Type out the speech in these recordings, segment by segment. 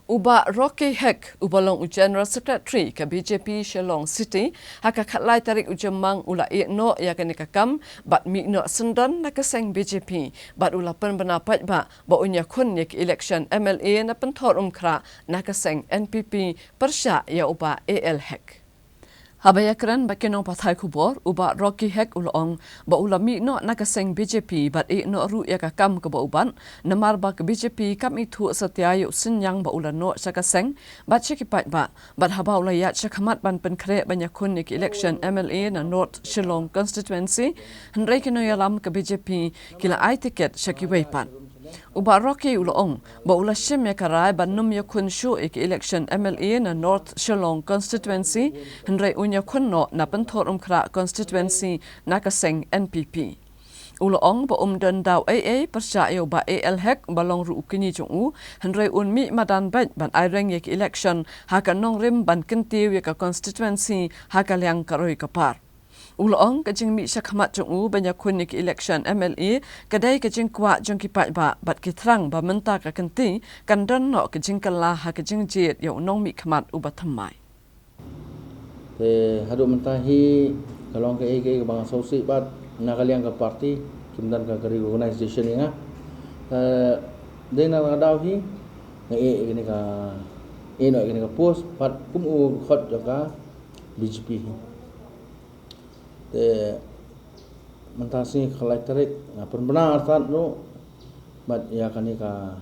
Uba Rocky Heck, ubalong General Secretary ke BJP Shillong City, haka khatlai tarik ujemang ula no ya ke nikakam, bat mi no sendan na keseng BJP, bat ula penbenapat ba unya kun ya ke election MLA na pentor umkra na keseng NPP persya ya uba AL Heck. Habayakran bakinong pathai kubor uba Rocky Heck ulong ba ulami no nakaseng BJP bat no ru ya kakam ke uban namar ba ke BJP kam itu setiayu senyang ba ulano sakaseng bat cekipat ba bat haba ulayat sakamat ban penkre banyak kun ke election MLA na North Shillong constituency hendrai keno yalam ke BJP kila ai tiket sakiwaipan. Uba Rocky ulong ba ula shim ya karai ba num ya kun shu ke election MLA na North Shillong constituency hendrai unya kun no na pentor umkra constituency na kaseng NPP. Ulong ba dan daw AA persya yo ba AL Heck balong ru kini jungu hendrai mi madan bat ban aireng ya ke election haka nong rim ban kentiu ya ka constituency haka liang karoi kapar. Ulong kajing mi syakhamat jungu banyak kun ke election MLA kadai kajing kwa jong kipat ba bat kitrang ba menta ka kenti kandan no kajing kala ha kajing jit yo nong mi khamat ubat thamai. Te hadu mentahi kalong ke bang sosi bat nakaliang ke parti kimdan ka kari organization nga de na daw hi gini ka ino gini ka post pat kum u khot ka BJP te mentasi khalai tarik na benar tat no bat ya kani ka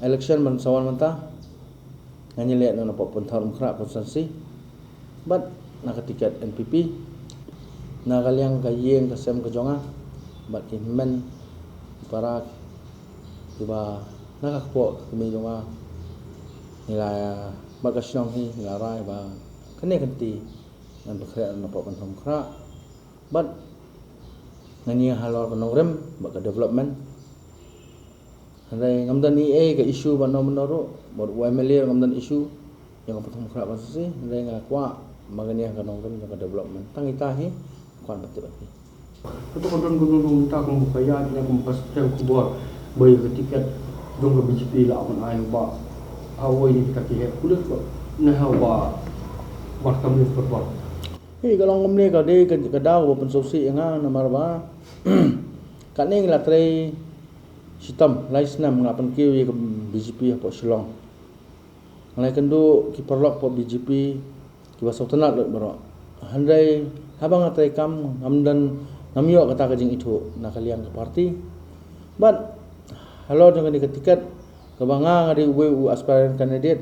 election man sawan mentah ngani le na po pentar umkra konsensi bat na tiket NPP na kaliang kayeng kasem ke jonga bat ki men para tiba na ka po kami jonga nila bagasyon hi ngarai ba kene kanti nan berkreat na po pentam kra bat ngani halor ka nogrem ba ka development handai ngamdan EA ka issue ba no menoro bot MLA ngamdan issue yang pentam kra ba si handai ngakwa magani ka nogrem ka development tang itahi kwan betul betul itu kontrol gunung kita kung kaya yang kumpas yang kubur bayi ketika dong ke BJP lah aman ayo ba awal ini kita kira kulit kok nah ba buat kami berbuat. Hei kalau ngomne ka de ka daw open sosi nga namar ba kaning la tre sistem laisnam ngapan kiu ye BJP po Shillong ngalai kendo ki perlok po BJP ki basotana lot baro handai habang atay kam ngamdan namyo kata kajing itu nakaliang ke parti but halo dengan di tiket kebanga ngadi u aspiring candidate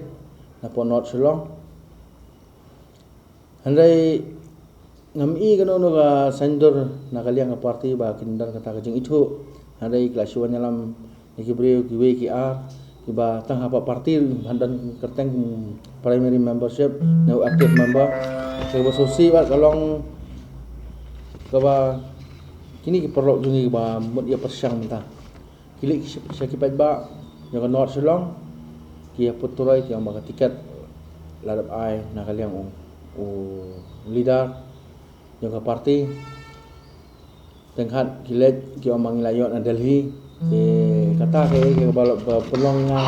na po North Shillong handai ngami kano no ka sendor nakaliang ke parti ba kindan kata kajing itu handai klasuan nyalam nikibreu kiwe ki ar kiba tang apa parti handan kerteng primary membership no active member keba sosi ba kalong kaba kini ki perlu jungi ba mut ya persyang menta kilik sakipat ba yang North Shillong ki puturai ki ang tiket ladap ai nakaliang u leader yang ka parti tenghat kilet ki ang mangilayot na Delhi ki kata ke balok pelong nga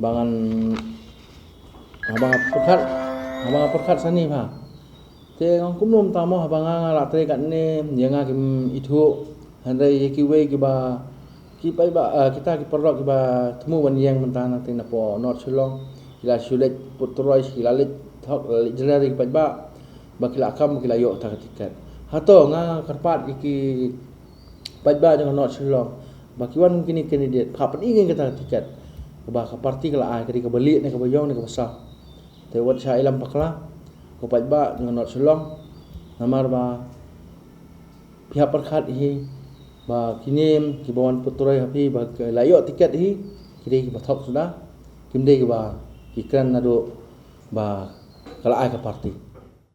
bangan abang perkat sani ba te ngong kumnom tamo habang la tre kat ne yenga kim itu handai kiwe ki ba ki pai ba kita ki perlo ki ba temu wan yang mentana te na po North Shillong kila sulet putroi kilalit thok jelari ki ba kila kam kila yo ta tiket hato nga karpat ki pai ba dengan North Shillong ba kiwan kini candidate kapan ingin kita tiket ba ka parti kala ai kadi ka beli ne ka bayong ne ka besar te wat sa ilam pakla ko pai ba dengan North Shillong namar ba pihak perkhat hi ba kini ki bawan puturai hapi ba layo tiket hi kiri ki bathok sudah kimde ki ba ikran nado ba kala ai ka parti